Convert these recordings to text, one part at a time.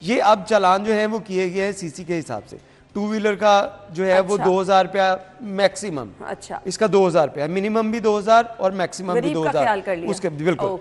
ये अब चालान जो है वो किए गए हैं सीसी के हिसाब से। टू व्हीलर का जो है वो 2000 रुपया मैक्सिमम। अच्छा, इसका 2000 रुपया, मिनिमम भी 2000 और मैक्सिमम भी 2000 उसके बिल्कुल।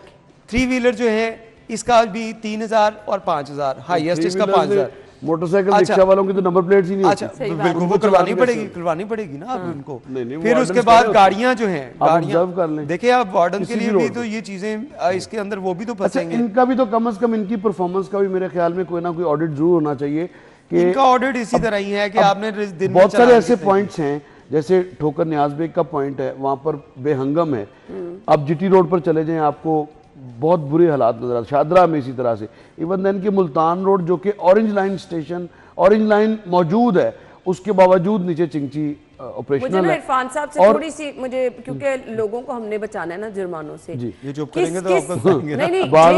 थ्री व्हीलर जो है इसका भी 3000 और 5000, हाईएस्ट इसका 5000। मोटरसाइकिल रिक्शा वालों की तो नंबर प्लेट्स ही नहीं होती। अच्छा बिल्कुल, वो करवानी पड़ेगी ना आप उनको। फिर उसके बाद गाड़ियां जो हैं, गाड़ियां देखिए आप वार्डन के लिए भी तो ये चीजें इसके अंदर वो भी तो फंसेंगे। इनका भी तो कम से कम इनकी परफॉर्मेंस का भी मेरे ख्याल में कोई ना कोई ऑडिट जरूर होना चाहिए कि इनका ऑडिट इसी तरह ही है कि आपने दिन बहुत सारे ऐसे पॉइंट्स हैं, जैसे ठोकर न्याज बेग का पॉइंट है, वहां पर बेहंगम है। आप जीटी रोड पर चले जाएं, आपको बहुत बुरे हालात नजर आते। शादरा में इसी तरह से, इवन देन के मुल्तान रोड जो कि orange line station, orange line मौजूद है, उसके बावजूद नीचे चिंची ऑपरेशनल है। इरफान साहब से थोड़ी सी मुझे, क्योंकि लोगों को हमने बचाना है ना जुर्मानों से। जी, ये जो करेंगे तो आपको नहीं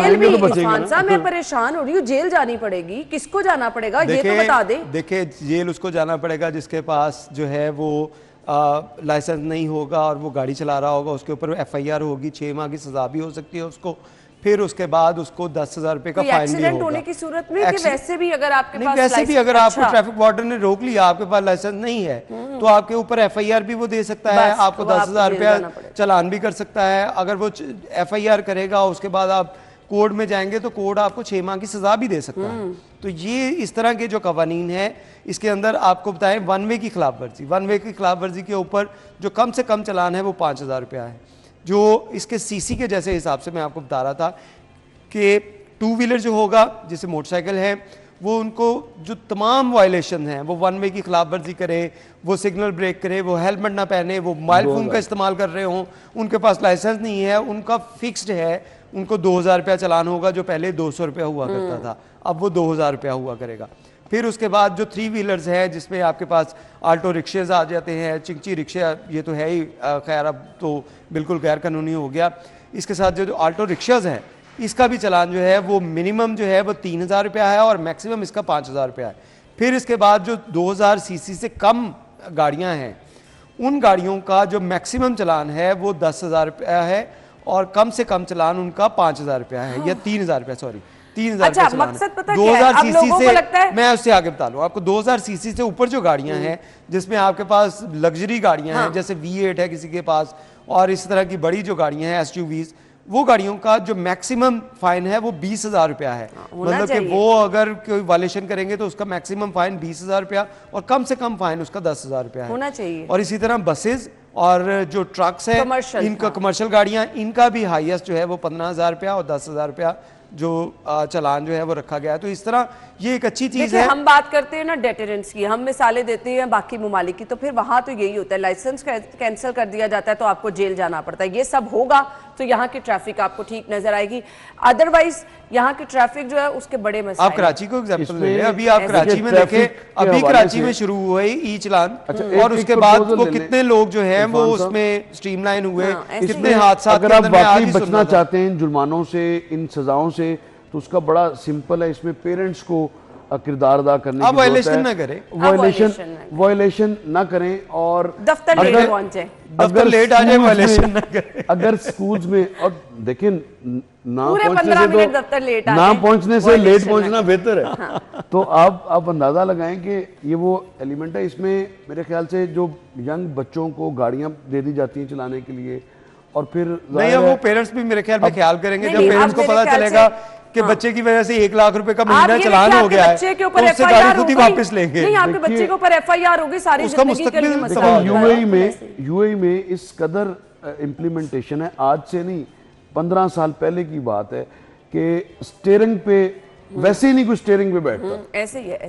जेल भी। इरफान साहब मैं परेशान हो रही हूँ, जेल जानी पड़ेगी, किसको जाना पड़ेगा ये तो बता दे। देखिए जेल उसको जाना पड़ेगा जिसके पास जो है वो लाइसेंस नहीं होगा और वो गाड़ी चला रहा होगा, उसके ऊपर एफआईआर होगी, 6 माह की सजा भी हो सकती है उसको। फिर उसके बाद उसको 10,000 रुपए का फाइन भी होगा। होने की सूरत में कि वैसे भी अगर आपके पास वैसे भी अगर आपको ट्रैफिक वार्डन ने रोक लिया, आपके पास लाइसेंस नहीं है, तो आपके ऊपर एफआईआर भी वो दे सकता है, आपको 10,000 रुपया चालान भी कर सकता है। अगर वो एफआईआर करेगा उसके बाद आप कोर्ट में जाएंगे तो कोर्ट आपको 6 माह की सजा भी दे सकता है। तो ये इस तरह के जो कवानीन है, इसके अंदर आपको बताएं वन वे की खिलाफ वर्जी, वन वे की खिलाफ वर्जी के ऊपर जो कम से कम चालान है वो 5000 रुपया है। जो इसके सीसी के जैसे हिसाब से मैं आपको बता रहा था कि टू व्हीलर जो होगा, जैसे मोटरसाइकिल है, वो उनको जो तमाम वायलेशन हैं, वो वन वे की खिलाफ वर्जी करें, वो सिग्नल ब्रेक करें, वो हेलमेट ना पहने, वो मोबाइल फ़ोन का इस्तेमाल कर रहे हों, उनके पास लाइसेंस नहीं है, उनका फिक्स्ड है, उनको 2000 रुपया चालान होगा, जो पहले 200 रुपया हुआ करता था, अब वो 2000 रुपया हुआ करेगा। फिर उसके बाद जो थ्री व्हीलर्स हैं, जिसमें आपके पास आल्टो रिक्शेज आ जाते हैं, चिंची रिक्शा, ये तो है ही खैर अब तो बिल्कुल गैर कानूनी हो गया। इसके साथ जो आल्टो रिक्शाज हैं, इसका भी चालान जो है वो मिनिमम जो है वो 3000 रुपया है और मैक्सिमम इसका 5000 रुपया है। फिर इसके बाद जो 2000 सीसी से कम गाड़ियां हैं, उन गाड़ियों का जो मैक्सिमम चालान है वो 10,000 रुपया है और कम से कम चालान उनका 5000 रुपया है, या 3000 रुपया, सॉरी 3000 अच्छा, रुपया मकसद पता 2000 सीसी से। है? मैं उससे आगे बता लूँ आपको, 2000 सीसी से ऊपर जो गाड़ियां हैं, जिसमें आपके पास लग्जरी गाड़ियां हैं, जैसे V8 है किसी के पास, और इस तरह की बड़ी जो गाड़ियां हैं SUVs, वो गाड़ियों का जो मैक्सिमम फाइन है वो 20,000 रुपया है। मतलब कि वो अगर कोई वायलेशन करेंगे तो उसका मैक्सिमम फाइन 20,000 रुपया और कम से कम फाइन उसका 10,000 रुपया है होना चाहिए। और इसी तरह बसेस और जो ट्रक्स है, इनका कमर्शियल गाड़ियां, इनका भी हाईएस्ट जो है वो 15,000 रुपया और 10,000 रुपया जो चालान जो है वो रखा गया है। तो इस तरह ये एक अच्छी चीज है। हम बात करते हैं ना डेटरेंस की, हम मिसालें देते हैं बाकी ममालिक की, तो फिर वहां तो यही होता है, लाइसेंस कैंसिल कर दिया जाता है तो आपको जेल जाना पड़ता है। ये सब होगा तो यहाँ की ट्रैफिक आपको ठीक नजर आएगी, अदरवाइज यहाँ की ट्रैफिक जो है उसके बड़े मसले। आप कराची को एग्जांपल ले लें, अभी आप कराची में देखें, अभी कराची में शुरू हुए ई चालान, और उसके बाद वो कितने लोग जो हैं वो उसमें स्ट्रीमलाइन हुए, कितने हादसा। अगर आप वाकई बचना चाहते हैं इन जुर्मानों से, इन सजाओं से, तो उसका बड़ा सिंपल है, इसमें पेरेंट्स को किरदार अदा करने की वायलेशन ना करें, वायलेशन ना करें, और दफ्तर लेट पहुंचे, दफ्तर लेट आ जाए, वायलेशन ना करें। अगर स्कूल्स में, और देखिए ना पहुंचने से लेट पहुंचना बेहतर है। हाँ। तो आप अंदाजा लगाएं कि ये वो एलिमेंट है। इसमें मेरे ख्याल से जो यंग बच्चों को गाड़ियां दे दी जाती हैं चलाने के लिए, और फिर नहीं, वो पेरेंट्स भी मेरे ख्याल में ख्याल करेंगे, जब पेरेंट्स को पता चलेगा कि बच्चे की वजह से 1 लाख रुपए का महीना चालान हो गया है, तो उससे गाड़ी खुद ही वापस लेंगे। नहीं, आपके बच्चे के ऊपर एफआईआर होगी, सारी उसका मुस्तकबिल सवाल। यूएई में इस कदर इम्प्लीमेंटेशन है, आज से नहीं 15 साल पहले की बात है, कि स्टीयरिंग पे वैसे ही नहीं कोई स्टीयरिंग पे बैठता, ऐसे ही है।